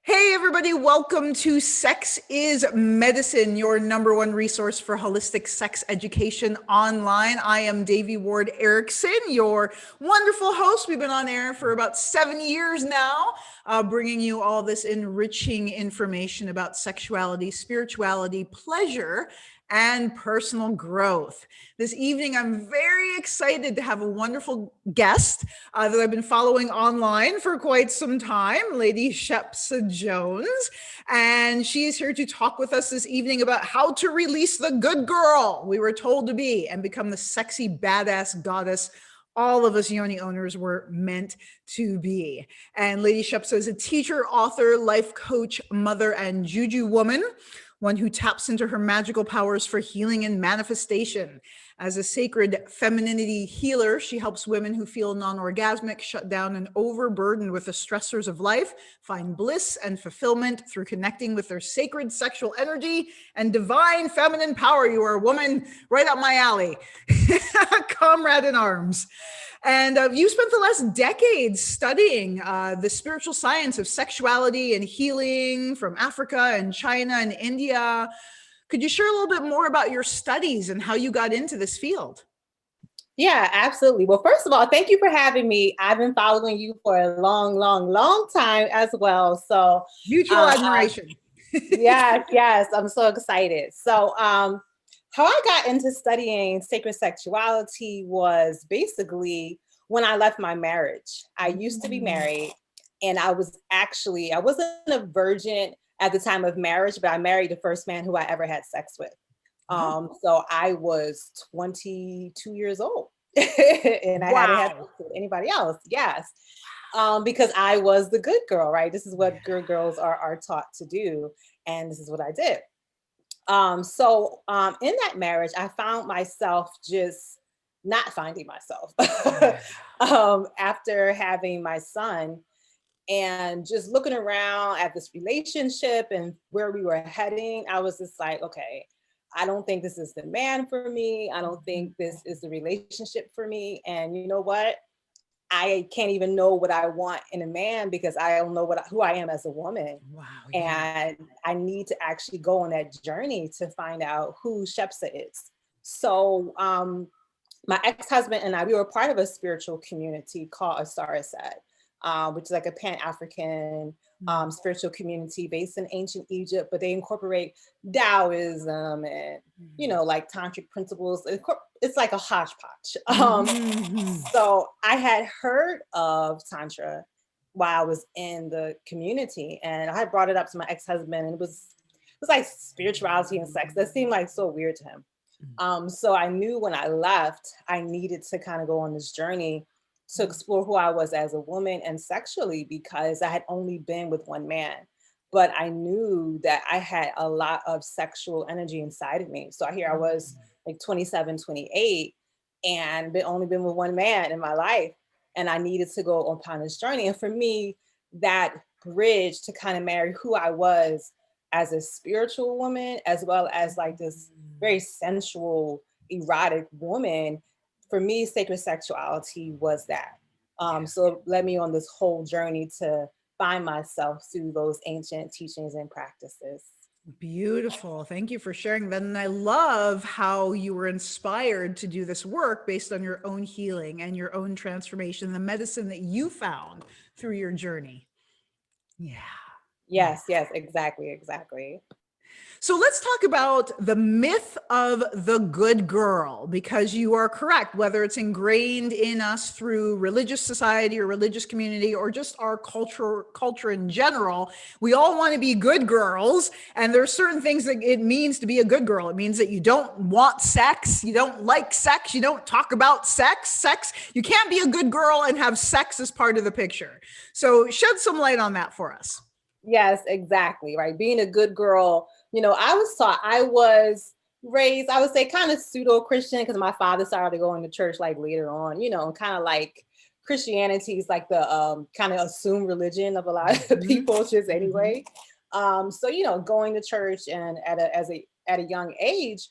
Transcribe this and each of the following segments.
Hey, everybody, welcome to Sex is Medicine, your number one resource for holistic sex education online. I am Devi Ward Erickson, your wonderful host. We've been on air for about 7 years now, bringing you all this enriching information about sexuality, spirituality, pleasure, and personal growth. This evening, I'm very excited to have a wonderful guest that I've been following online for quite some time, Lady Shep Jones. And she is here to talk with us this evening about how to release the good girl we were told to be and become the sexy, badass goddess all of us yoni owners were meant to be. And Lady Shep is a teacher, author, life coach, mother, and juju woman, one who taps into her magical powers for healing and manifestation. As a sacred femininity healer, she helps women who feel non-orgasmic, shut down, and overburdened with the stressors of life find bliss and fulfillment through connecting with their sacred sexual energy and divine feminine power. You are a woman right up my alley. Comrade in arms. And you spent the last decade studying the spiritual science of sexuality and healing from Africa and China and India. Could you share a little bit more about your studies and how you got into this field? Yeah, absolutely. Well, first of all, thank you for having me. I've been following you for a long time as well. So, Mutual admiration. yes, I'm so excited. So, how I got into studying sacred sexuality was basically when I left my marriage. I used to be married, and I wasn't a virgin at the time of marriage, but I married the first man who I ever had sex with. So I was 22 years old and I hadn't had sex with anybody else. Yes. Because I was the good girl, right? This is what good girls are taught to do. And this is what I did. In that marriage, I found myself just not finding myself after having my son and just looking around at this relationship and where we were heading. I was just like, okay, I don't think this is the man for me. I don't think this is the relationship for me. And you know what? I can't even know what I want in a man because I don't know who I am as a woman. Wow. And I need to actually go on that journey to find out who Shepsa is. So my ex-husband and I, we were part of a spiritual community called Asaraset, which is like a Pan-African spiritual community based in ancient Egypt, but they incorporate Taoism and, like tantric principles. It's like a hodgepodge. So I had heard of Tantra while I was in the community, and I brought it up to my ex-husband, and it was like spirituality and sex. That seemed like so weird to him. So I knew when I left, I needed to kind of go on this journey to explore who I was as a woman and sexually, because I had only been with one man. But I knew that I had a lot of sexual energy inside of me. So here I was like 27, 28, and only been with one man in my life. And I needed to go upon this journey. And for me, that bridge to kind of marry who I was as a spiritual woman, as well as like this very sensual, erotic woman, for me, sacred sexuality was that. So it led me on this whole journey to find myself through those ancient teachings and practices. Beautiful. Thank you for sharing that. And I love how you were inspired to do this work based on your own healing and your own transformation, the medicine that you found through your journey. Yeah. Yes, exactly. So let's talk about the myth of the good girl, because you are correct, whether it's ingrained in us through religious society or religious community or just our culture in general, we all want to be good girls. And there's certain things that it means to be a good girl. It means that you don't want sex, you don't like sex, you don't talk about sex. You can't be a good girl and have sex as part of the picture. So shed some light on that for us. Yes, exactly. Right. Being a good girl, I was taught, I was raised, I would say kind of pseudo Christian, because my father started going to church like later on, and kind of like Christianity is like the kind of assumed religion of a lot of people just anyway. So, going to church and at a young age,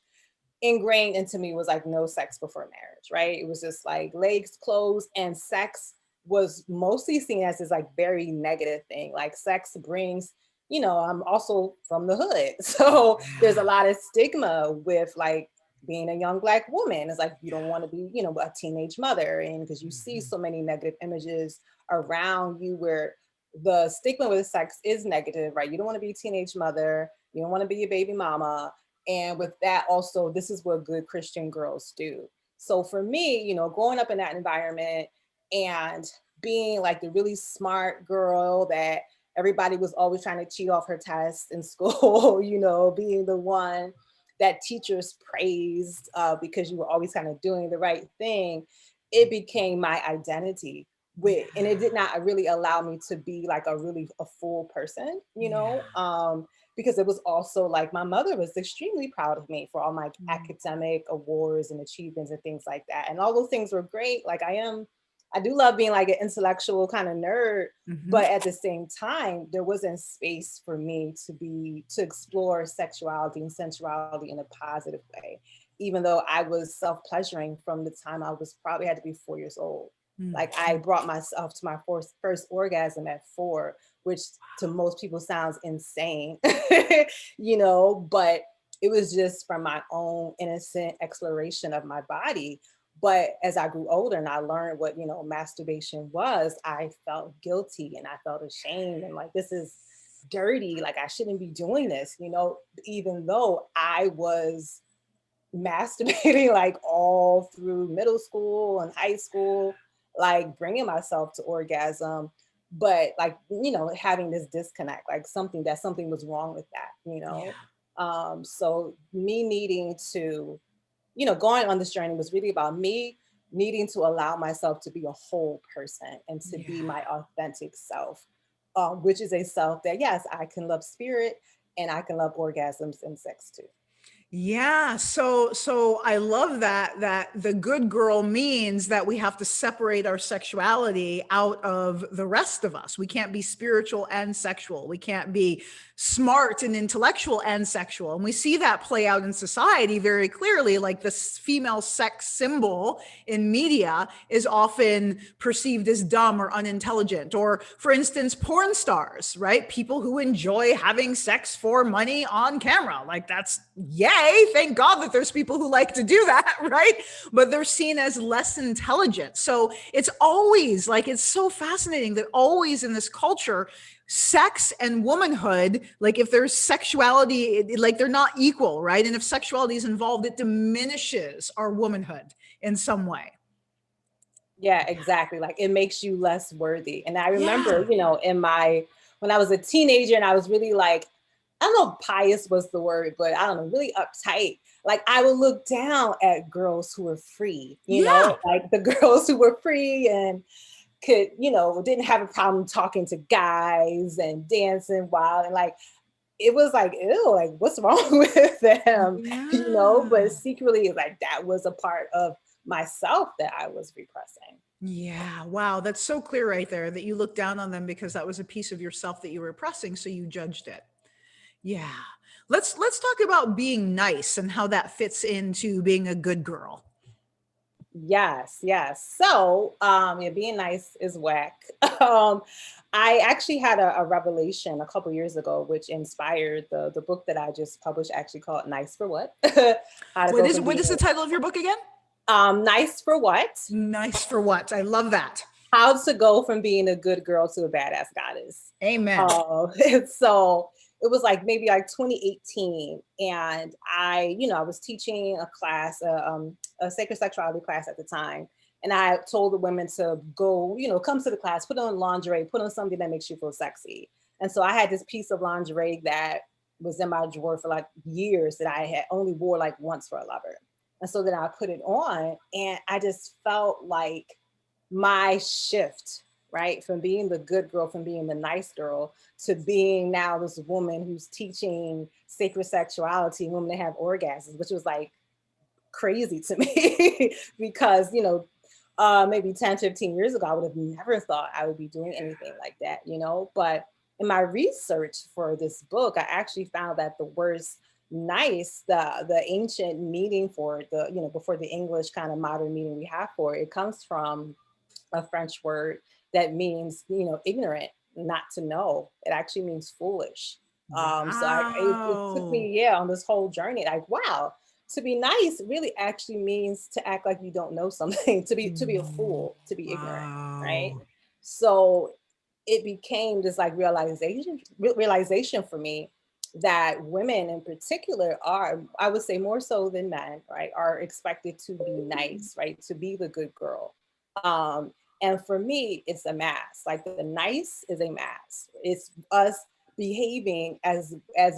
ingrained into me was like no sex before marriage, right? It was just like legs closed and sex was mostly seen as this like very negative thing. Like sex brings, you know, I'm also from the hood. So there's a lot of stigma with like being a young Black woman. It's like you don't want to be, you know, a teenage mother. And because you see Mhm. so many negative images around you where the stigma with sex is negative, right? You don't want to be a teenage mother, you don't want to be a baby mama. And with that, also, this is what good Christian girls do. So for me, you know, growing up in that environment and being like the really smart girl that everybody was always trying to cheat off her tests in school, you know, being the one that teachers praised because you were always kind of doing the right thing, it became my identity. Yeah. And it did not really allow me to be like a full person, you Yeah. know, because it was also like my mother was extremely proud of me for all my Mm. academic awards and achievements and things like that. And all those things were great. Like I do love being like an intellectual kind of nerd, Mhm. but at the same time, there wasn't space for me to explore sexuality and sensuality in a positive way, even though I was self-pleasuring from the time I was probably had to be 4 years old. Like I Mhm. brought myself to my first orgasm at 4, which to most people sounds insane, you know, but it was just from my own innocent exploration of my body. But as I grew older and I learned what, you know, masturbation was, I felt guilty and I felt ashamed and like, this is dirty. Like, I shouldn't be doing this, you know, even though I was masturbating like all through middle school and high school, like bringing myself to orgasm. But like, you know, having this disconnect, like something was wrong with that, you Yeah. know? So me needing to, you know, going on this journey was really about me needing to allow myself to be a whole person and to Yeah. be my authentic self, which is a self that, yes, I can love spirit and I can love orgasms and sex too. Yeah, so I love that the good girl means that we have to separate our sexuality out of the rest of us. We can't be spiritual and sexual. We can't be smart and intellectual and sexual. And we see that play out in society very clearly. Like this female sex symbol in media is often perceived as dumb or unintelligent. Or, for instance, porn stars, right? People who enjoy having sex for money on camera. Like that's yay. Thank God that there's people who like to do that, right? But they're seen as less intelligent. So it's always like, it's so fascinating that always in this culture, sex and womanhood, like if there's sexuality, like they're not equal, right? And if sexuality is involved, it diminishes our womanhood in some way. Yeah, exactly. Like it makes you less worthy. And I remember, Yeah. you know, when I was a teenager and I was really like, I don't know if pious was the word, but I don't know, really uptight. Like I would look down at girls who were free, you Yeah. know, like the girls who were free and could, you know, didn't have a problem talking to guys and dancing wild. And like, it was like, ew, like what's wrong with them, you know? Yeah. But secretly, like that was a part of myself that I was repressing. Yeah. Wow. That's so clear right there that you looked down on them because that was a piece of yourself that you were repressing. So you judged it. Yeah. Let's talk about being nice and how that fits into being a good girl. Yes, yes. So, yeah, being nice is whack. um, I actually had a revelation a couple years ago, which inspired the book that I just published, actually called "Nice for What." How to What go is from what is the being title of your book again? nice for what? Nice for what? I love that. How to go from being a good girl to a badass goddess. Amen. And so it was like maybe like 2018, and I, you know, I was teaching a class, a sacred sexuality class at the time, and I told the women to go, you know, come to the class, put on lingerie, put on something that makes you feel sexy. And so I had this piece of lingerie that was in my drawer for like years that I had only wore like once for a lover. And so then I put it on, and I just felt like my shift, right? From being the good girl, from being the nice girl, to being now this woman who's teaching sacred sexuality, women that have orgasms, which was like crazy to me because, you know, maybe 10, 15 years ago, I would have never thought I would be doing anything like that, you know? But in my research for this book, I actually found that the words nice, the ancient meaning for it, the, you know, before the English kind of modern meaning we have for it, it comes from a French word that means, ignorant, not to know. It actually means foolish. It took Wow. me, on this whole journey. Like, wow, to be nice really actually means to act like you don't know something, to be a fool, to be ignorant, right? Wow. So it became this like realization for me that women in particular are, I would say more so than men, right, are expected to be nice, right, to be the good girl. Um, and for me, it's a mask. Like the nice is a mask. It's us behaving as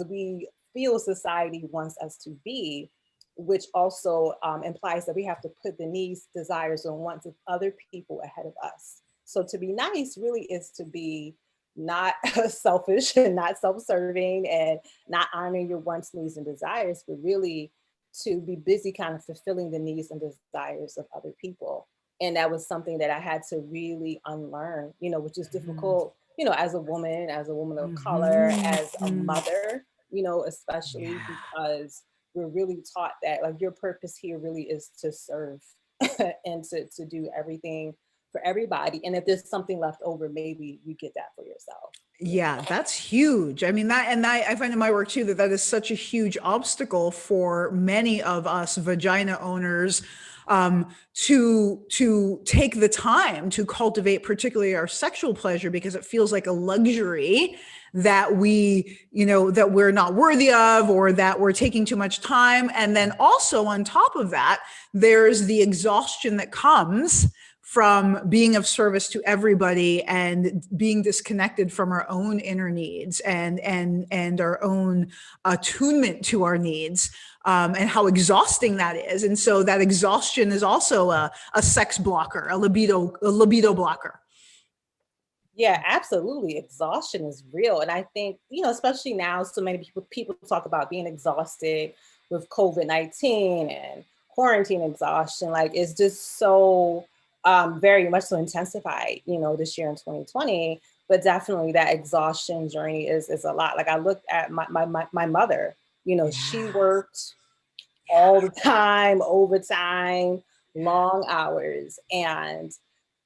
we feel society wants us to be, which also implies that we have to put the needs, desires, and wants of other people ahead of us. So to be nice really is to be not selfish and not self-serving and not honoring your wants, needs, and desires, but really to be busy kind of fulfilling the needs and desires of other people. And that was something that I had to really unlearn, which is Mhm. difficult, as a woman of color, Mhm. as a mother, especially Yeah. because we're really taught that like your purpose here really is to serve and to do everything for everybody. And if there's something left over, maybe you get that for yourself. Yeah, that's huge. I mean, I find in my work too that that is such a huge obstacle for many of us vagina owners, to take the time to cultivate, particularly our sexual pleasure, because it feels like a luxury that that we're not worthy of, or that we're taking too much time. And then also on top of that, there's the exhaustion that comes from being of service to everybody and being disconnected from our own inner needs and our own attunement to our needs, and how exhausting that is. And so that exhaustion is also a sex blocker, a libido blocker. Yeah, absolutely. Exhaustion is real. And I think, especially now, so many people talk about being exhausted with COVID-19 and quarantine exhaustion. Like it's just so very much so intensified, this year in 2020. But definitely that exhaustion journey is a lot. Like I looked at my mother, she Yeah. worked all the time, overtime, long hours. And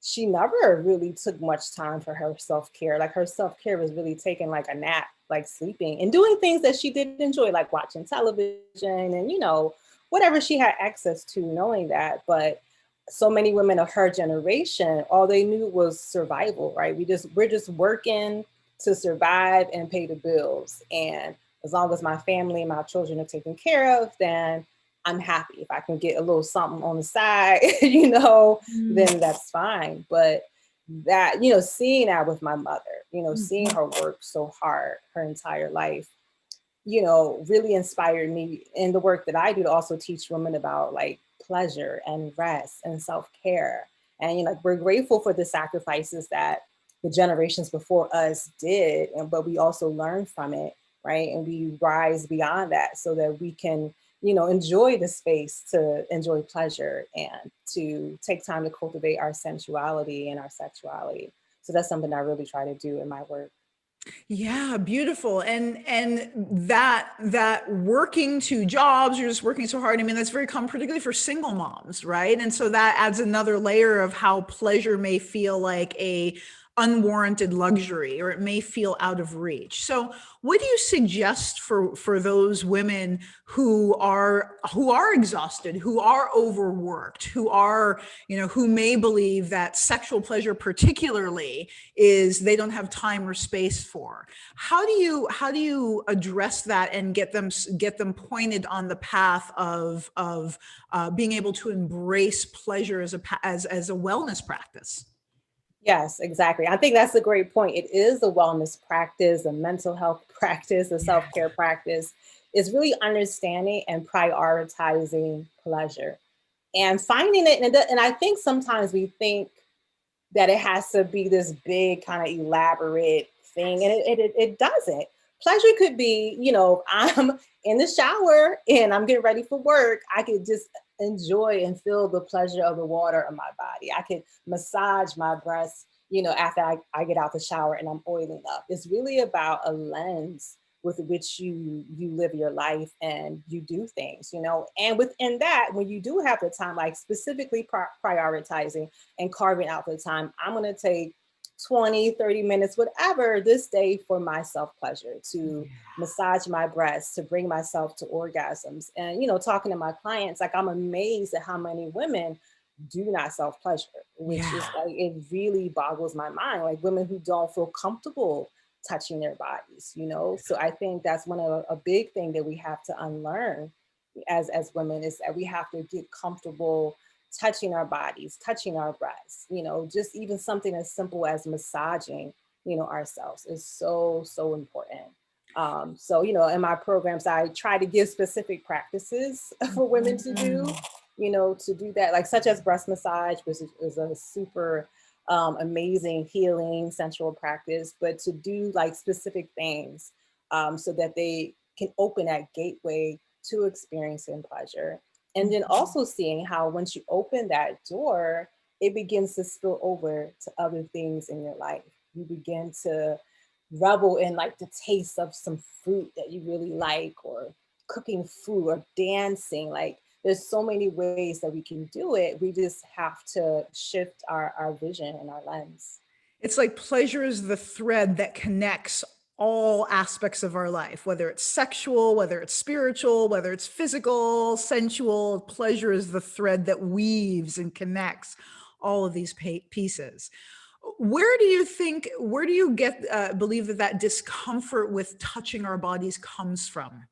she never really took much time for her self-care. Like her self-care was really taking like a nap, like sleeping and doing things that she did enjoy, like watching television and, whatever she had access to, knowing that. But so many women of her generation, all they knew was survival, right? We're just working to survive and pay the bills. And as long as my family and my children are taken care of, then I'm happy. If I can get a little something on the side, then that's fine. But that, seeing that with my mother, seeing her work so hard her entire life, really inspired me in the work that I do to also teach women about like pleasure and rest and self-care. And like we're grateful for the sacrifices that the generations before us did, and but we also learn from it, right? And we rise beyond that so that we can, enjoy the space to enjoy pleasure and to take time to cultivate our sensuality and our sexuality. So that's something I really try to do in my work. Yeah, beautiful. And that working two jobs, you're just working so hard. I mean, that's very common, particularly for single moms, right? And so that adds another layer of how pleasure may feel like a unwarranted luxury, or it may feel out of reach. So what do you suggest for those women who are exhausted, who are overworked, who may believe that sexual pleasure particularly is they don't have time or space for? How do you address that and get them pointed on the path of being able to embrace pleasure as a wellness practice? Yes, exactly. I think that's a great point. It is a wellness practice, a mental health practice, a Yeah. self-care practice. It's really understanding and prioritizing pleasure and finding it. And I think sometimes we think that it has to be this big kind of elaborate thing, and it doesn't. Pleasure could be, I'm in the shower and I'm getting ready for work. I could just enjoy and feel the pleasure of the water on my body. I could massage my breasts, after I get out the shower and I'm oiling up. It's really about a lens with which you live your life and you do things, you know. And within that, when you do have the time, like specifically prioritizing and carving out the time, I'm going to take 20, 30 minutes, whatever, this day for my self pleasure, to massage my breasts, to bring myself to orgasms. And, you know, talking to my clients, like, I'm amazed at how many women do not self pleasure, which is like, it really boggles my mind. Like, women who don't feel comfortable touching their bodies, you know. So I think that's one of a big thing that we have to unlearn as women, is that we have to get comfortable touching our bodies, touching our breasts, you know. Just even something as simple as massaging, you know, ourselves is so, so important. So, you know, in my programs, I try to give specific practices for women to do, you know, to do that, like such as breast massage, which is a super amazing healing sensual practice, but to do like specific things so that they can open that gateway to experiencing pleasure. And then also seeing how once you open that door, it begins to spill over to other things in your life. You begin to revel in like the taste of some fruit that you really like, or cooking food, or dancing. Like, there's so many ways that we can do it. We just have to shift our vision and our lens. It's like pleasure is the thread that connects all aspects of our life, whether it's sexual, whether it's spiritual, whether it's physical, sensual. Pleasure is the thread that weaves and connects all of these pieces. Where do you think, where do you believe that discomfort with touching our bodies comes from?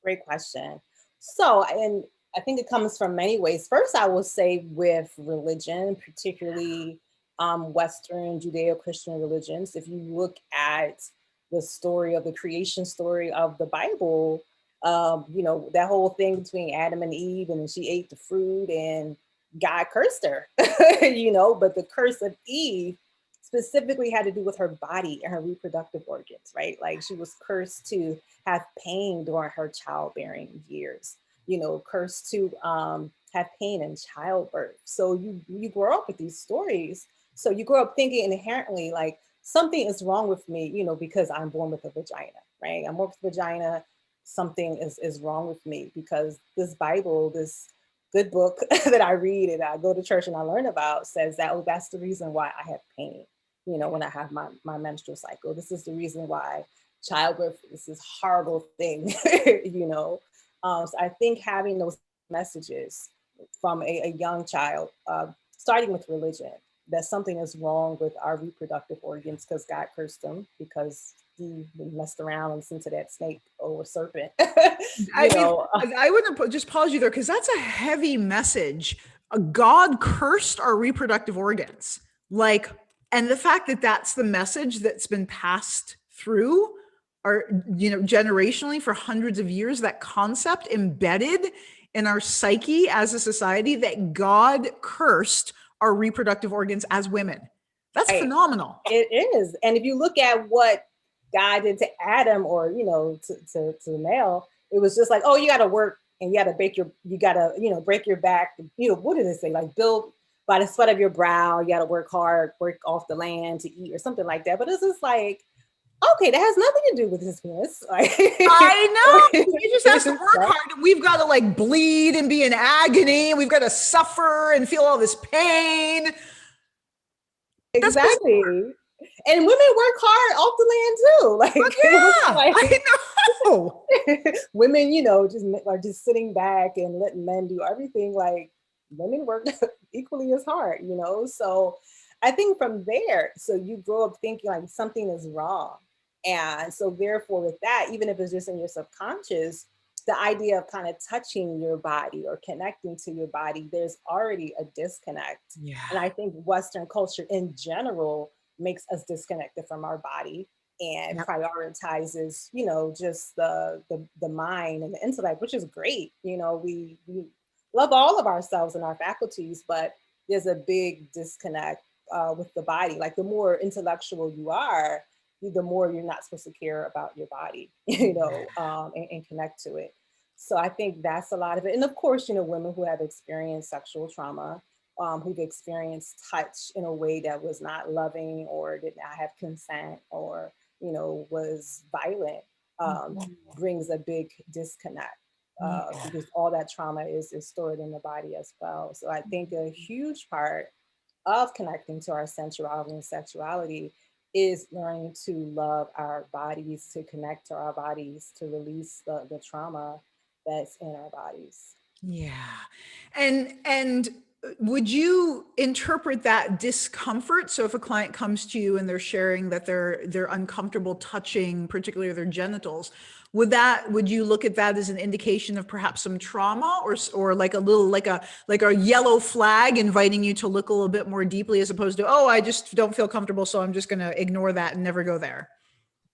Great question. So, and I think it comes from many ways. First, I will say with religion, particularly Western Judeo-Christian religions. If you look at the story of the creation story of the Bible, you know, that whole thing between Adam and Eve, and she ate the fruit and God cursed her, you know, but the curse of Eve specifically had to do with her body and her reproductive organs, right? Like, she was cursed to have pain during her childbearing years, you know, cursed to have pain in childbirth. So you grow up with these stories. So you grow up thinking inherently like, something is wrong with me, you know, because I'm born with a vagina, right? I'm born with a vagina. Something is wrong with me, because this Bible, this good book that I read and I go to church and I learn about, says that, oh, that's the reason why I have pain, you know, when I have my menstrual cycle. This is the reason why childbirth is this horrible thing, you know. So I think having those messages from a young child, starting with religion, that something is wrong with our reproductive organs because God cursed them, because he messed around and listened to that snake or serpent, I you mean, know. I wouldn't just pause you there, because that's a heavy message. God cursed our reproductive organs. Like, and the fact that that's the message that's been passed through our, you know, generationally for hundreds of years, that concept embedded in our psyche as a society, that God cursed our reproductive organs as women. That's Right. phenomenal. It is. And if you look at what God did to Adam, or, you know, to the male, it was just like, oh, you got to work and you got to you got to, you know, break your back. You know, what did it say? Like, build by the sweat of your brow. You got to work hard, work off the land to eat, or something like that. But it's just like, okay, that has nothing to do with his penis. Like, I know. He just has to work so, hard, and we've got to like bleed and be in agony, and we've got to suffer and feel all this pain. That's bizarre. exactly. And women work hard off the land too. But Like, it wasn't yeah, like I know. women, you know, just are just sitting back and letting men do everything. Like, women work equally as hard, you know. So I think from there, so you grow up thinking like something is wrong. And so therefore with that, even if it's just in your subconscious, the idea of kind of touching your body or connecting to your body, there's already a disconnect. Yeah. And I think Western culture in general makes us disconnected from our body, and Yep. prioritizes, you know, just the mind and the intellect, which is great. You know, we love all of ourselves and our faculties, but there's a big disconnect with the body. Like, the more intellectual you are, the more you're not supposed to care about your body, you know, and connect to it. So I think that's a lot of it. And of course, you know, women who have experienced sexual trauma, who've experienced touch in a way that was not loving or did not have consent, or was violent, brings a big disconnect, Yeah. because all that trauma is stored in the body as well. So I think a huge part of connecting to our sensuality and sexuality is learning to love our bodies, to connect to our bodies, to release the trauma that's in our bodies. Yeah. And would you interpret that discomfort? So if a client comes to you and they're sharing that they're uncomfortable touching, particularly their genitals, would you look at that as an indication of perhaps some trauma, or like a little, like a yellow flag inviting you to look a little bit more deeply, as opposed to, oh, I just don't feel comfortable, so I'm just going to ignore that and never go there?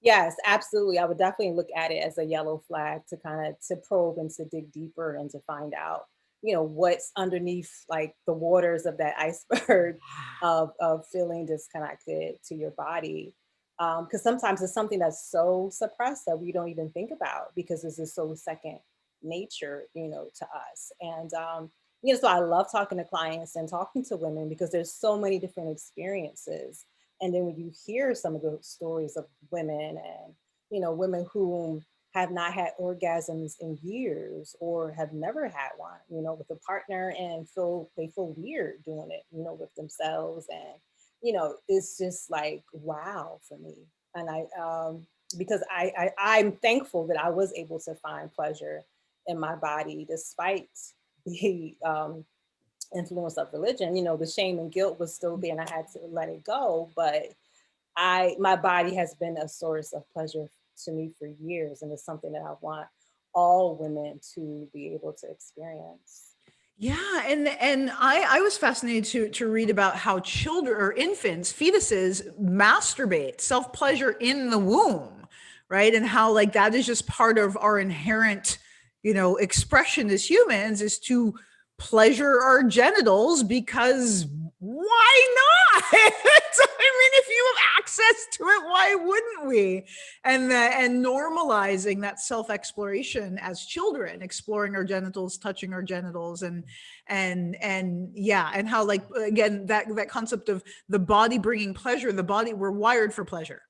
Yes, absolutely. I would definitely look at it as a yellow flag to kind of to probe and to dig deeper and to find out, what's underneath like the waters of that iceberg of feeling disconnected to your body. Because sometimes it's something that's so suppressed that we don't even think about because this is so second nature, to us. And so I love talking to clients and talking to women because there's so many different experiences, and then when you hear some of the stories of women and, women who have not had orgasms in years or have never had one, with a partner and they feel weird doing it, with themselves. And, it's just like, wow for me. And because I'm thankful that I was able to find pleasure in my body despite the influence of religion. The shame and guilt was still there and I had to let it go. But my body has been a source of pleasure to me for years. And it's something that I want all women to be able to experience. Yeah, and I was fascinated to read about how children or infants, fetuses masturbate, self-pleasure in the womb, right? And how like that is just part of our inherent, expression as humans, is to pleasure our genitals, because why not? I mean, if you have access to it, why wouldn't we? And normalizing that self-exploration as children, exploring our genitals, touching our genitals, and yeah, and how, like, again, that concept of the body bringing pleasure. The body, we're wired for pleasure.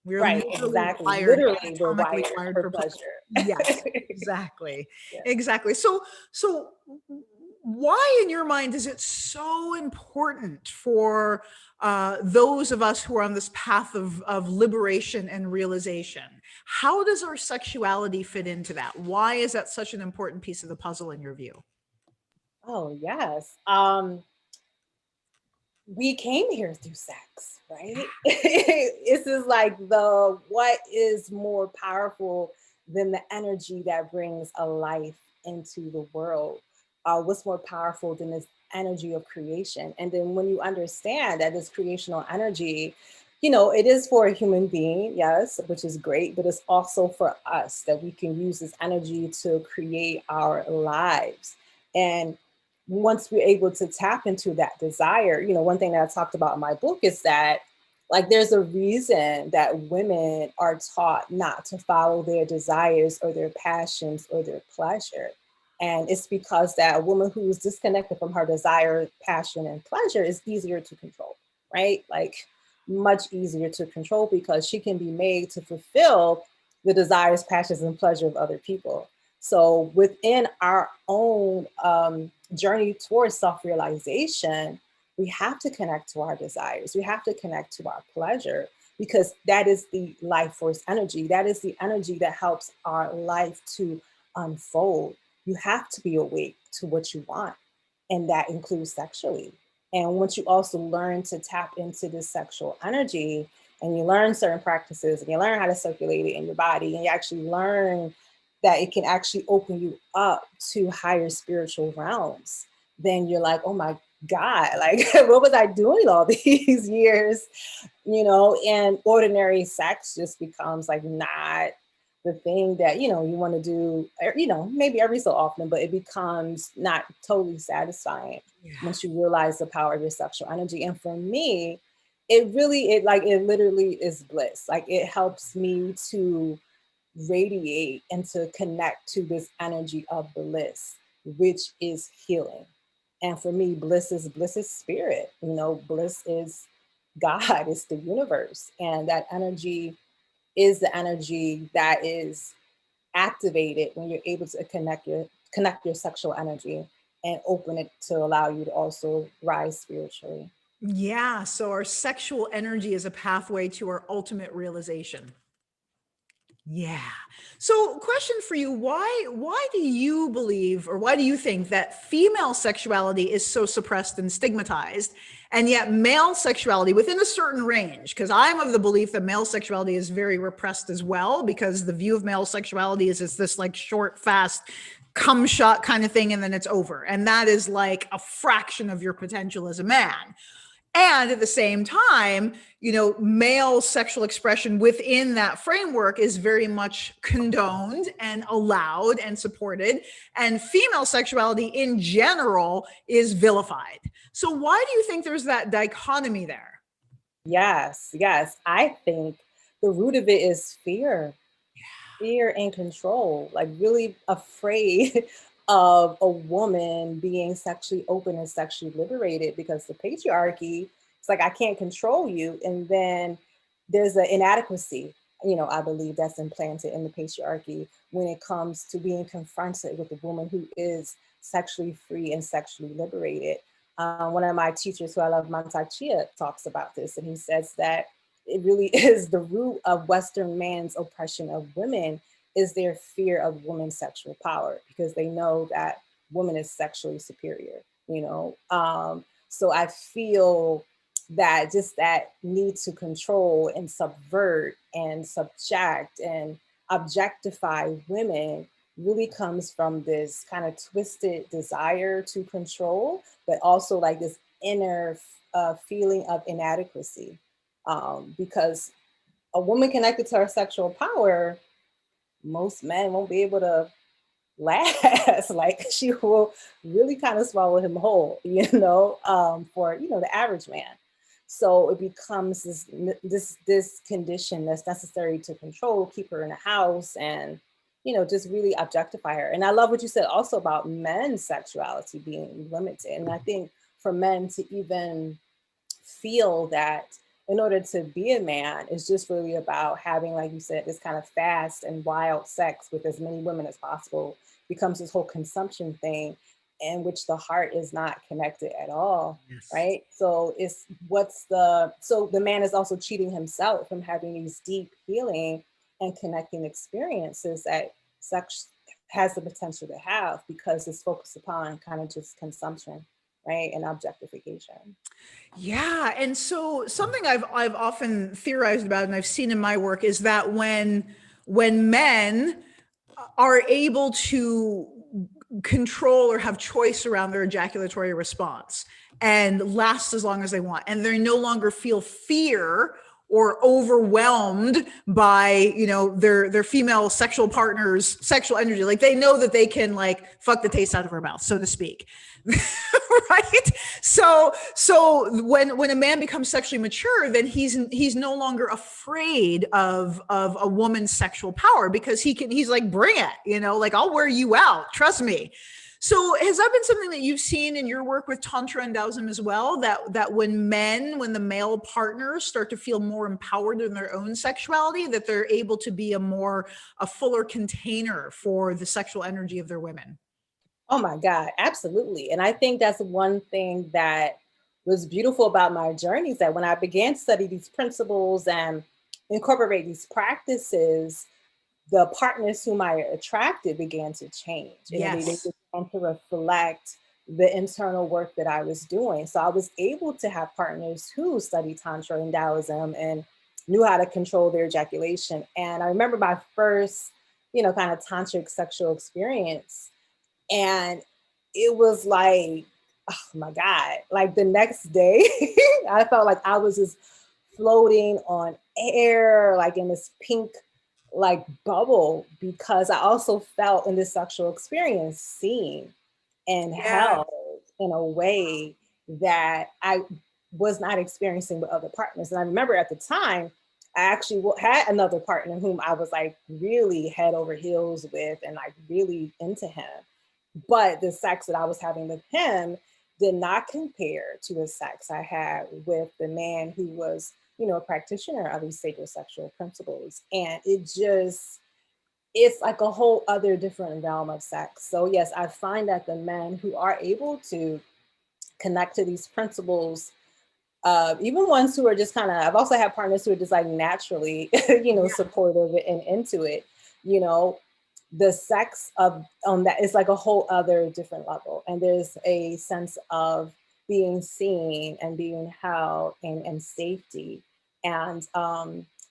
We're Right, literally exactly. wired, Literally, we're anatomically wired wired for for pleasure. pleasure. Yes, exactly. Yeah. Exactly. So why in your mind is it so important for those of us who are on this path of liberation and realization? How does our sexuality fit into that? Why is that such an important piece of the puzzle in your view? Oh, yes. We came here through sex, right? This is like what is more powerful than the energy that brings a life into the world? What's more powerful than this energy of creation? And then when you understand that this creational energy, it is for a human being, yes, which is great, but it's also for us that we can use this energy to create our lives. And once we're able to tap into that desire, one thing that I talked about in my book is that, like, there's a reason that women are taught not to follow their desires or their passions or their pleasure. And it's because that a woman who's disconnected from her desire, passion, and pleasure is easier to control, right? Like, much easier to control because she can be made to fulfill the desires, passions, and pleasure of other people. So within our own journey towards self-realization, we have to connect to our desires. We have to connect to our pleasure because that is the life force energy. That is the energy that helps our life to unfold. You have to be awake to what you want, and that includes sexually. And once you also learn to tap into this sexual energy and you learn certain practices and you learn how to circulate it in your body and you actually learn that it can actually open you up to higher spiritual realms, then you're like, oh my God, like, what was I doing all these years? And ordinary sex just becomes like not the thing that, you want to do, maybe every so often, but it becomes not totally satisfying Yeah. once you realize the power of your sexual energy. And for me, it literally is bliss. Like, it helps me to radiate and to connect to this energy of bliss, which is healing. And for me, bliss is spirit. Bliss is God, it's the universe. And that energy is the energy that is activated when you're able to connect your sexual energy and open it to allow you to also rise spiritually. Yeah. So our sexual energy is a pathway to our ultimate realization. Yeah. So question for you, why do you believe, or why do you think that female sexuality is so suppressed and stigmatized, and yet male sexuality within a certain range? Because I'm of the belief that male sexuality is very repressed as well, because the view of male sexuality is it's this like short, fast cum shot kind of thing, and then it's over. And that is like a fraction of your potential as a man. And at the same time, male sexual expression within that framework is very much condoned and allowed and supported. And female sexuality in general is vilified. So why do you think there's that dichotomy there? Yes, yes. I think the root of it is fear and control, like really afraid of a woman being sexually open and sexually liberated because the patriarchy, it's like, I can't control you. And then there's an inadequacy, I believe that's implanted in the patriarchy when it comes to being confronted with a woman who is sexually free and sexually liberated. One of my teachers who I love, Mantak Chia, talks about this, and he says that it really is the root of Western man's oppression of women is their fear of women's sexual power, because they know that woman is sexually superior. So I feel that just that need to control and subvert and subject and objectify women really comes from this kind of twisted desire to control, but also like this inner feeling of inadequacy. Because a woman connected to her sexual power, most men won't be able to last. Like, she will really kind of swallow him whole, for the average man. So it becomes this condition that's necessary to control, keep her in a house, and just really objectify her. And I love what you said also about men's sexuality being limited. And I think for men to even feel that in order to be a man is just really about having, like you said, this kind of fast and wild sex with as many women as possible, becomes this whole consumption thing in which the heart is not connected at all. Yes. Right. So so the man is also cheating himself from having these deep healing and connecting experiences that sex has the potential to have, because it's focused upon kind of just consumption, right, and objectification. Yeah, and so something I've often theorized about and I've seen in my work is that when men are able to control or have choice around their ejaculatory response and last as long as they want, and they no longer feel fear or overwhelmed by their female sexual partner's sexual energy, like they know that they can like fuck the taste out of her mouth, so to speak. Right. So when a man becomes sexually mature, then he's no longer afraid of a woman's sexual power, because he's like, bring it, like I'll wear you out, trust me. So has that been something that you've seen in your work with Tantra and Taoism as well, that when the male partners start to feel more empowered in their own sexuality, that they're able to be a fuller container for the sexual energy of their women? Oh my God, absolutely. And I think that's one thing that was beautiful about my journey, is that when I began to study these principles and incorporate these practices, the partners whom I attracted began to change. And they Yes. began to reflect the internal work that I was doing. So I was able to have partners who studied Tantra and Taoism and knew how to control their ejaculation. And I remember my first, kind of tantric sexual experience. And it was like, oh my God, like the next day, I felt like I was just floating on air, like in this pink, like bubble, because I also felt in this sexual experience seen and Yeah. held in a way that I was not experiencing with other partners. And I remember at the time, I actually had another partner whom I was like really head over heels with and like really into him. But the sex that I was having with him, did not compare to the sex I had with the man who was, you know, a practitioner of these sacred sexual principles. And it's like a whole other different realm of sex. So yes, I find that the men who are able to connect to these principles, even ones who are just kind of, I've also had partners who are just like naturally, you know, supportive and into it, you know, the sex of on that is like a whole other different level. And there's a sense of being seen and being held and safety and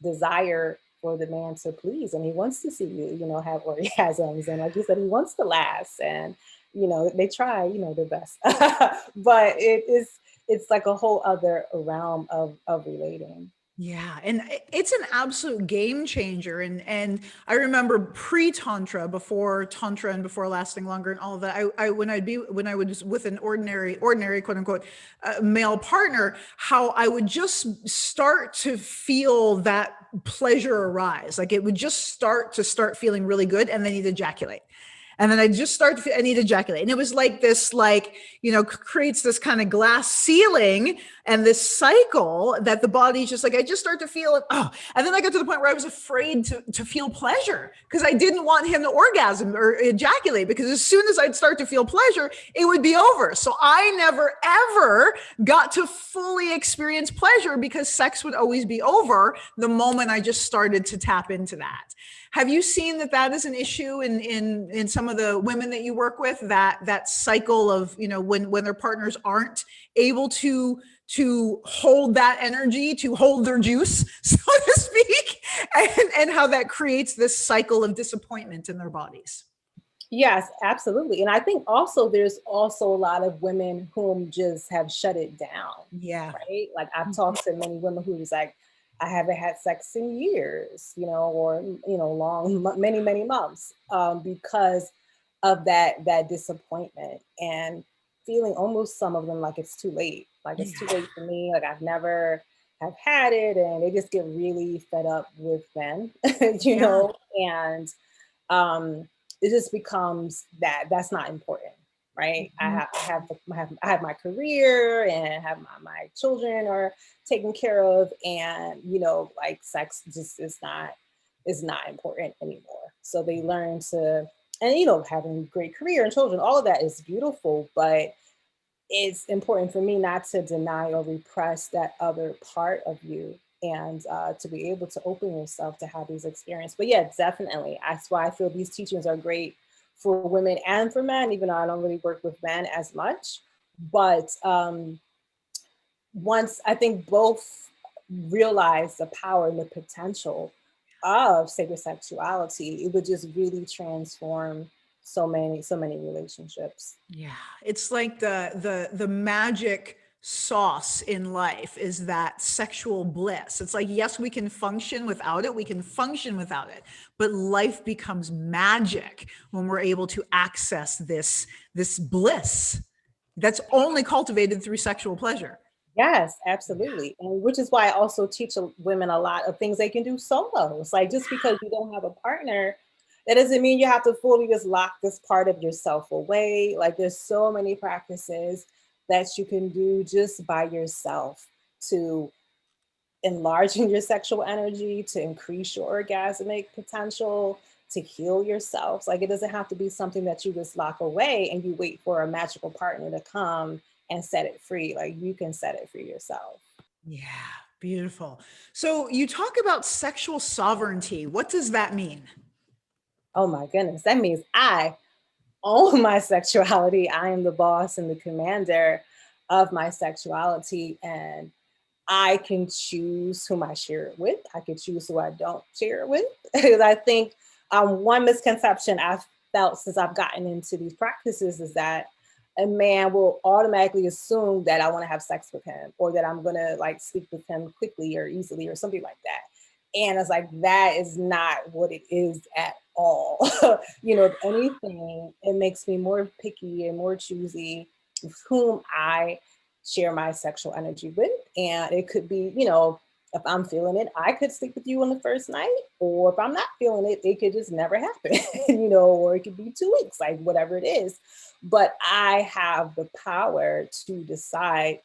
desire for the man to please. And he wants to see you, you know, have orgasms. And like you said, he wants to last. And, you know, they try, you know, their best. But it's like a whole other realm of relating. Yeah, and it's an absolute game changer. And I remember pre-tantra, before tantra and before lasting longer and all of that. I when I was with an ordinary quote unquote male partner, how I would just start to feel that pleasure arise. Like it would just start feeling really good, and then he'd ejaculate. And then I just start to feel, I need to ejaculate. And it was like this, like, you know, creates this kind of glass ceiling and this cycle that the body's just like, I just start to feel it. Oh, and then I got to the point where I was afraid to feel pleasure because I didn't want him to orgasm or ejaculate, because as soon as I'd start to feel pleasure, it would be over. So I never, ever got to fully experience pleasure because sex would always be over the moment I just started to tap into that. Have you seen that is an issue in some of the women that you work with, that cycle of, you know, when their partners aren't able to hold that energy, to hold their juice, so to speak, and how that creates this cycle of disappointment in their bodies? Yes, absolutely. And I think also there's also a lot of women whom just have shut it down, Yeah. right? Like I've talked to many women who's like, I haven't had sex in years, you know, or you know, many, many months, because of that disappointment and feeling almost some of them like it's too late, like it's too Yeah. late for me, like I've never have had it, and they just get really fed up with men, you Yeah. know, and um, it just becomes that's not important, right? Mhm. I have my career and have my children are taken care of, and you know, like sex just is not important anymore. So they learn to, and you know, having a great career and children, all of that is beautiful, but it's important for me not to deny or repress that other part of you, and to be able to open yourself to have these experiences. But yeah, definitely. That's why I feel these teachings are great for women and for men, even though I don't really work with men as much. But once I think both realize the power and the potential of sacred sexuality, it would just really transform so many relationships. Yeah, it's like the magic sauce in life is that sexual bliss. It's like, yes, we can function without it. We can function without it, but life becomes magic when we're able to access this bliss that's only cultivated through sexual pleasure. Yes, absolutely. And which is why I also teach women a lot of things they can do solo. It's like just because you don't have a partner, that doesn't mean you have to fully just lock this part of yourself away. Like there's so many practices that you can do just by yourself to enlarging your sexual energy, to increase your orgasmic potential, to heal yourself. Like it doesn't have to be something that you just lock away and you wait for a magical partner to come and set it free. Like you can set it free yourself. Yeah, beautiful. So you talk about sexual sovereignty. What does that mean? Oh my goodness. That means I own my sexuality. I am the boss and the commander of my sexuality. And I can choose whom I share it with. I can choose who I don't share it with. Because I think one misconception I've felt since I've gotten into these practices is that a man will automatically assume that I want to have sex with him, or that I'm going to like sleep with him quickly or easily or something like that. And it's like, that is not what it is at all. You know, if anything, it makes me more picky and more choosy with whom I share my sexual energy with. And it could be, you know, If I'm feeling it, I could sleep with you on the first night, or if I'm not feeling it, it could just never happen, or it could be 2 weeks, like whatever it is. But I have the power to decide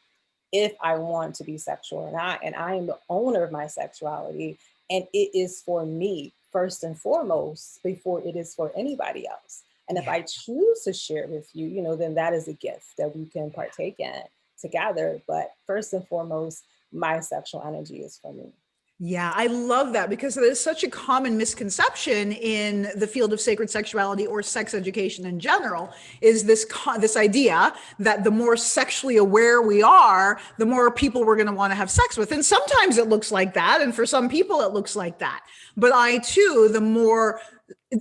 if I want to be sexual or not. And I am the owner of my sexuality. And it is for me first and foremost before it is for anybody else. And if Yeah. I choose to share with you, then that is a gift that we can partake in together. But first and foremost, my sexual energy is for me. Yeah, I love that because there's such a common misconception in the field of sacred sexuality or sex education in general is this idea that the more sexually aware we are, the more people we're going to want to have sex with. And sometimes it looks like that, and for some people it looks like that. But I too, the more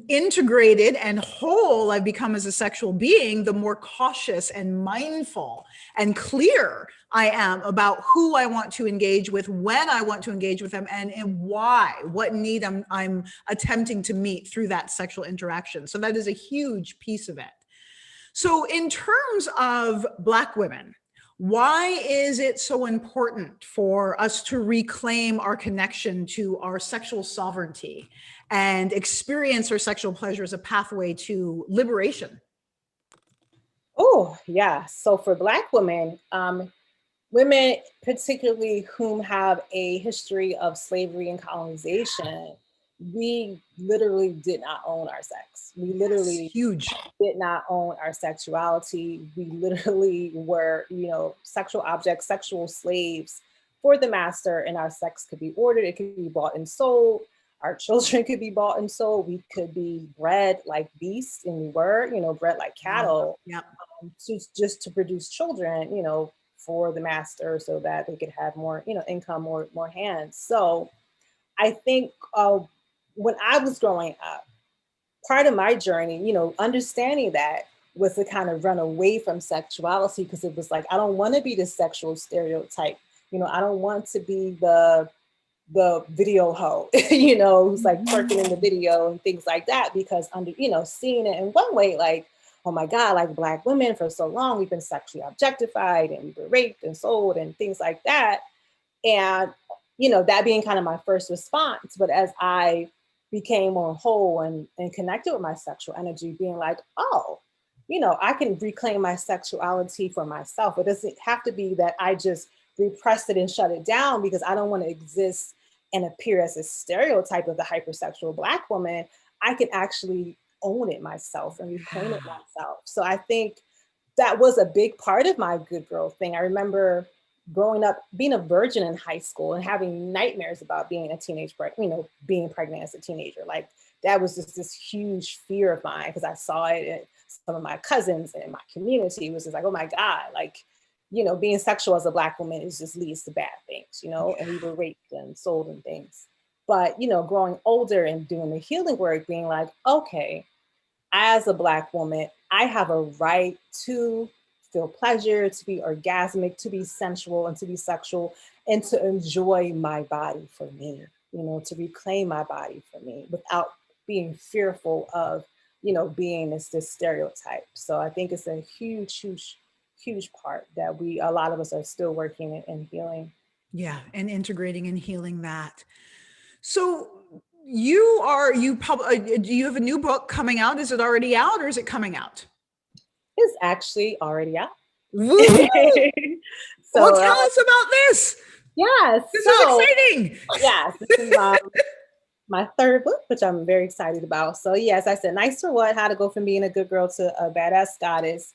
integrated and whole I've become as a sexual being, the more cautious and mindful and clear I am about who I want to engage with, when I want to engage with them, and why, what need I'm attempting to meet through that sexual interaction. So that is a huge piece of it. So in terms of Black women, why is it so important for us to reclaim our connection to our sexual sovereignty and experience our sexual pleasure as a pathway to liberation? Oh, yeah. So for Black women, women, particularly whom have a history of slavery and colonization, we literally did not own our sex. We Yes, literally huge. did not own our sexuality. We literally were, sexual objects, sexual slaves for the master, and our sex could be ordered, it could be bought and sold. Our children could be bought and sold. We could be bred like beasts, and we were, bred like Wow. cattle, Yep. just to produce children, for the master so that they could have more, income, more hands. So I think when I was growing up, part of my journey, understanding that was to kind of run away from sexuality because it was like, I don't want to be the sexual stereotype. I don't want to be the video hoe, who's like twerking in the video and things like that, because under, seeing it in one way, like, oh my God, like Black women for so long, we've been sexually objectified and we've been raped and sold and things like that. And, that being kind of my first response. But as I became more whole and connected with my sexual energy, being like, oh, I can reclaim my sexuality for myself. It doesn't have to be that I just repress it and shut it down because I don't want to exist and appear as a stereotype of the hypersexual Black woman. I can actually own it myself and reclaim it myself. So I think that was a big part of my good girl thing. I remember growing up, being a virgin in high school and having nightmares about being a teenage, being pregnant as a teenager. Like that was just this huge fear of mine because I saw it in some of my cousins and my community. It was just like, oh my God, like, being sexual as a Black woman is just leads to bad things, and we were raped and sold and things. But, growing older and doing the healing work, being like, okay, as a Black woman, I have a right to feel pleasure, to be orgasmic, to be sensual, and to be sexual, and to enjoy my body for me, to reclaim my body for me without being fearful of, being this stereotype. So I think it's a huge, huge, huge part that a lot of us are still working and healing. Yeah, and integrating and healing that. So do you have a new book coming out? Is it already out or is it coming out? It's actually already out. Woo! Well, So, tell us about this. yeah, This is so exciting. yes, this is my third book, which I'm very excited about. So yes, I said, nice for what? How to go from being a good girl to a badass goddess.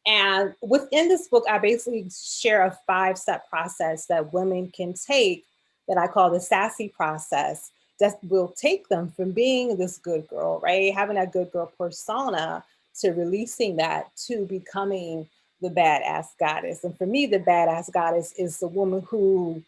And within this book, I basically share a 5-step process that women can take that I call the sassy process that will take them from being this good girl, right? Having that good girl persona to releasing that to becoming the badass goddess. And for me, the badass goddess is the woman who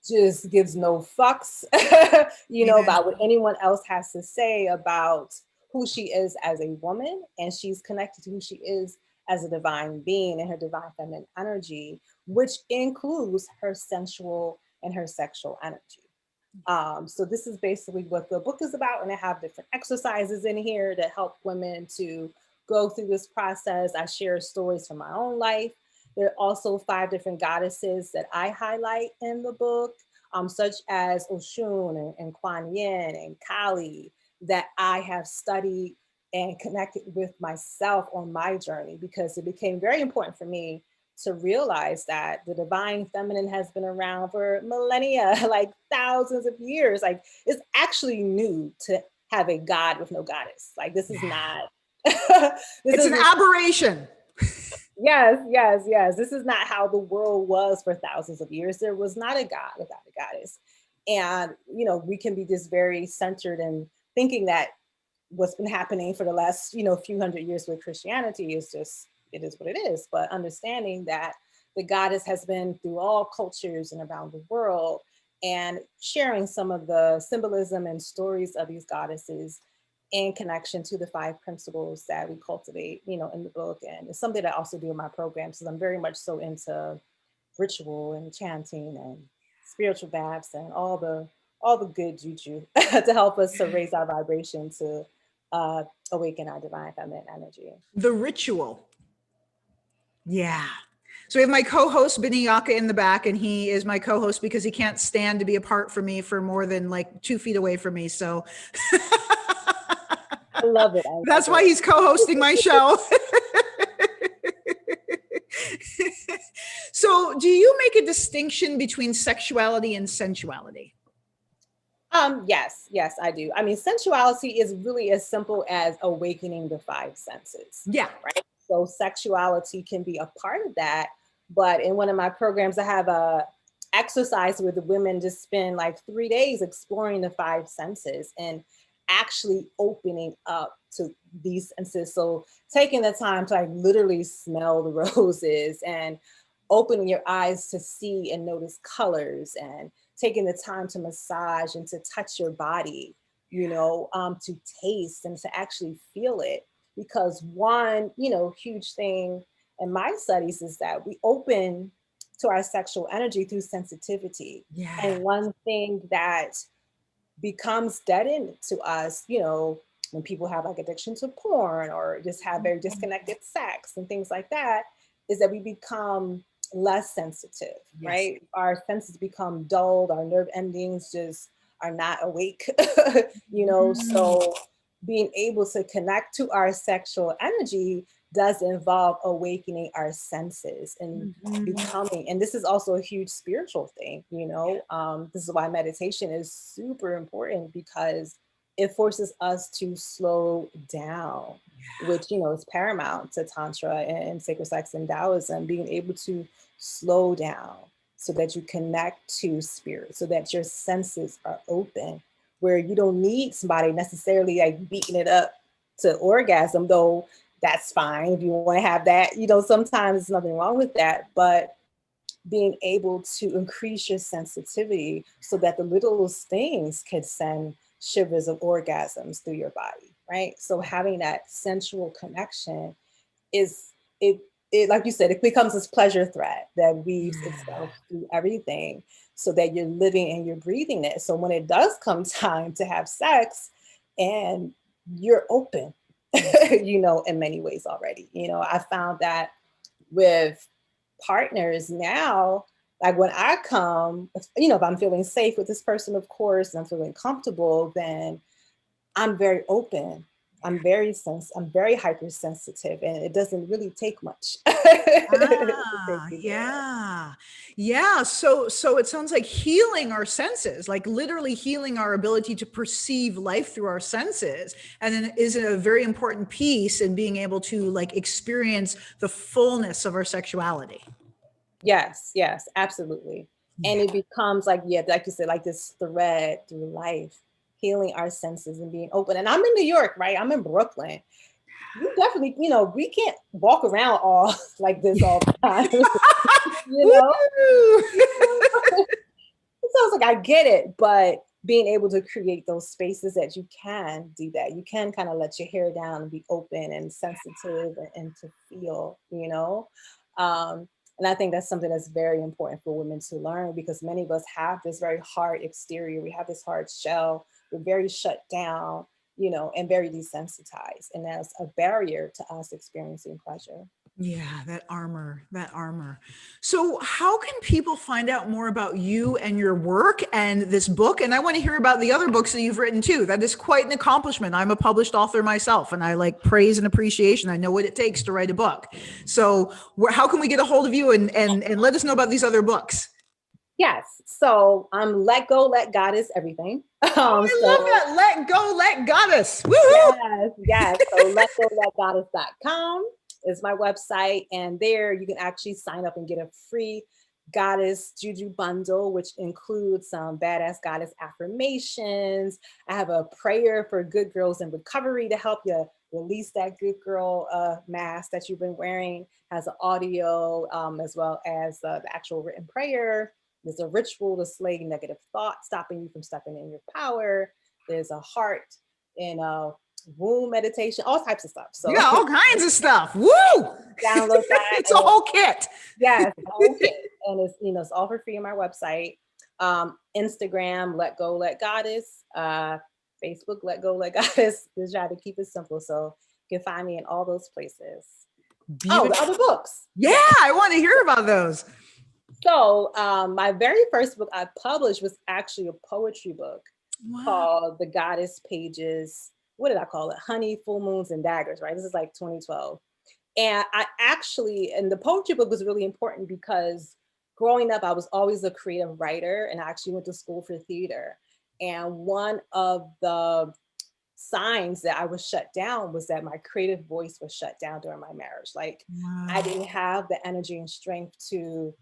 just gives no fucks, about what anyone else has to say about who she is as a woman. And she's connected to who she is as a divine being and her divine feminine energy, which includes her sensual and her sexual energy. So this is basically what the book is about, and I have different exercises in here to help women to go through this process. I share stories from my own life. There are also 5 different goddesses that I highlight in the book. such as Oshun and Kuan Yin and Kali, that I have studied and connected with myself on my journey, because it became very important for me to realize that the divine feminine has been around for millennia, like thousands of years. Like, it's actually new to have a god with no goddess. Like, this is not, it's an aberration. Yes, yes, yes. This is not how the world was for thousands of years. There was not a god without a goddess. And, we can be just very centered in thinking that what's been happening for the last, few hundred years with Christianity is just, it is what it is. But understanding that the goddess has been through all cultures and around the world, and sharing some of the symbolism and stories of these goddesses in connection to the 5 principles that we cultivate, in the book. And it's something that I also do in my programs, because I'm very much so into ritual and chanting and spiritual baths and all the good juju to help us to raise our vibration, to awaken our divine feminine energy. The ritual. Yeah. So we have my co-host Biniaka in the back, and he is my co-host because he can't stand to be apart from me for more than like 2 feet away from me. So I love it. That's why he's co-hosting my show. So do you make a distinction between sexuality and sensuality? Yes, I do. I mean, sensuality is really as simple as awakening the 5 senses. Yeah. Right. So sexuality can be a part of that. But in one of my programs, I have a exercise where the women just spend like 3 days exploring the 5 senses and actually opening up to these senses. So taking the time to like literally smell the roses, and opening your eyes to see and notice colors, and taking the time to massage and to touch your body, to taste and to actually feel it. Because one, huge thing in my studies is that we open to our sexual energy through sensitivity. Yeah. And one thing that becomes deadened to us, when people have like addiction to porn or just have very disconnected sex and things like that, is that we become less sensitive, Yes. right? Our senses become dulled, our nerve endings just are not awake, So being able to connect to our sexual energy does involve awakening our senses and becoming, and this is also a huge spiritual thing, this is why meditation is super important, because it forces us to slow down, which, is paramount to Tantra and sacred sex and Taoism, being able to slow down so that you connect to spirit, so that your senses are open, where you don't need somebody necessarily like beating it up to orgasm, though that's fine if you want to have that, sometimes there's nothing wrong with that, but being able to increase your sensitivity so that the littlest things can send shivers of orgasms through your body, right? So having that sensual connection is, it like you said, it becomes this pleasure thread that weaves itself through everything, so that you're living and you're breathing it. So when it does come time to have sex, and you're open, in many ways already. I found that with partners now, like when I come, if I'm feeling safe with this person, of course, and I'm feeling comfortable, then I'm very open. I'm very hypersensitive, and it doesn't really take much. Yeah. So it sounds like healing our senses, like literally healing our ability to perceive life through our senses, and then is a very important piece in being able to like experience the fullness of our sexuality. Yes, absolutely. And it becomes like you said, like this thread through life, healing our senses and being open. And I'm in New York, right? I'm in Brooklyn. You definitely, we can't walk around all like this all the time. So it's like, I get it, but being able to create those spaces that you can do that, you can kind of let your hair down and be open and sensitive and to feel, and I think that's something that's very important for women to learn, because many of us have this very hard exterior. We have this hard shell. We're very shut down, and very desensitized. And that's a barrier to us experiencing pleasure. Yeah, that armor, that armor. So how can people find out more about you and your work and this book? And I want to hear about the other books that you've written too. That is quite an accomplishment. I'm a published author myself, and I like praise and appreciation. I know what it takes to write a book. So how can we get a hold of you and let us know about these other books? Yes. So Let Go, Let Goddess Everything. I love that. Let go, let goddess. Woohoo! Yes, yes. So letgoletgoddess.com is my website. And there you can actually sign up and get a free goddess juju bundle, which includes some badass goddess affirmations. I have a prayer for good girls in recovery to help you release that good girl mask that you've been wearing. Has an audio as well as the actual written prayer. There's a ritual to slay negative thoughts, stopping you from stepping in your power. There's a heart and womb meditation, all types of stuff. So You got all kinds of stuff. Woo! download that. It's a whole kit. Yes, the whole kit. And it's, it's all for free on my website. Instagram, Let Go, Let Goddess. Facebook, Let Go, Let Goddess. Just try to keep it simple. So you can find me in all those places. Beautiful. Oh, the other books. Yeah, I want to hear about those. So my very first book I published was actually a poetry book. Wow. Called The Goddess Pages. What did I call it? Honey, Full Moons, and Daggers, right? This is like 2012. And and the poetry book was really important because growing up, I was always a creative writer, and I actually went to school for theater. And one of the signs that I was shut down was that my creative voice was shut down during my marriage. Like, I didn't have the energy and strength to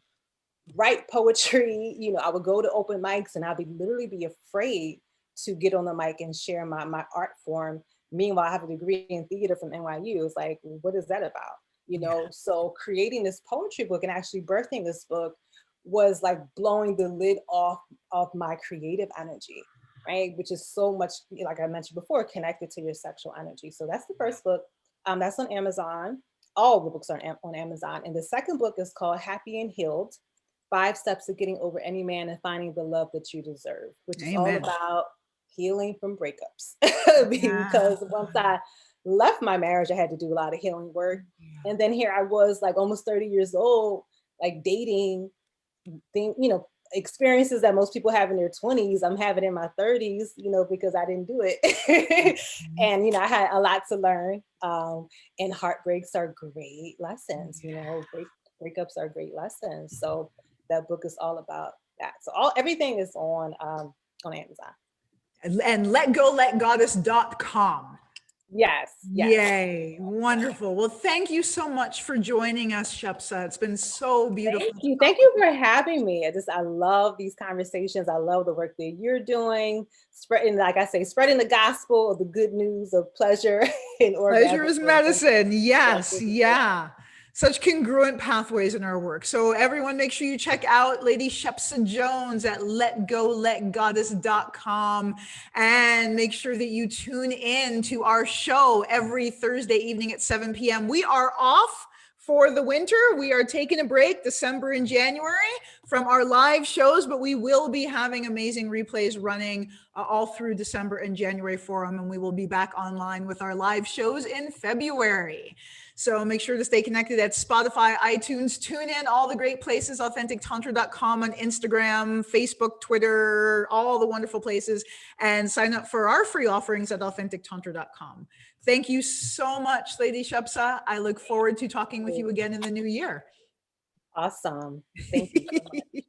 write poetry. I would go to open mics and I'd literally be afraid to get on the mic and share my art form. Meanwhile, I have a degree in theater from NYU. It's like, what is that about? So creating this poetry book and actually birthing this book was like blowing the lid off of my creative energy, right? Which is so much, like I mentioned before, connected to your sexual energy. So that's the first book. That's on Amazon. All the books are on Amazon. And the second book is called Happy and Healed: 5 Steps to Getting Over Any Man and Finding the Love That You Deserve, which is all about healing from breakups. Because once I left my marriage, I had to do a lot of healing work. And then here I was, like almost 30 years old, like dating experiences that most people have in their 20s. I'm having in my 30s, because I didn't do it. And, I had a lot to learn. And heartbreaks are great lessons, breakups are great lessons. So that book is all about that. So everything is on Amazon. And letgoletgoddess.com. Yes. Yay. Wonderful. Well, thank you so much for joining us, Shepsa. It's been so beautiful. Thank you for having me. I love these conversations. I love the work that you're doing, spreading the gospel of the good news of pleasure and orgasm. Pleasure is medicine. Yes. Yeah. Such congruent pathways in our work. So everyone, make sure you check out Lady Shepsa Jones at letgoletgoddess.com, and make sure that you tune in to our show every Thursday evening at 7 p.m. We are off for the winter. We are taking a break December and January from our live shows, but we will be having amazing replays running all through December and January for them. And we will be back online with our live shows in February. So make sure to stay connected at Spotify, iTunes, tune in, all the great places, authentictantra.com on Instagram, Facebook, Twitter, all the wonderful places, and sign up for our free offerings at authentictantra.com. Thank you so much, Lady Shepsa. I look forward to talking with you again in the new year. Awesome. Thank you so much.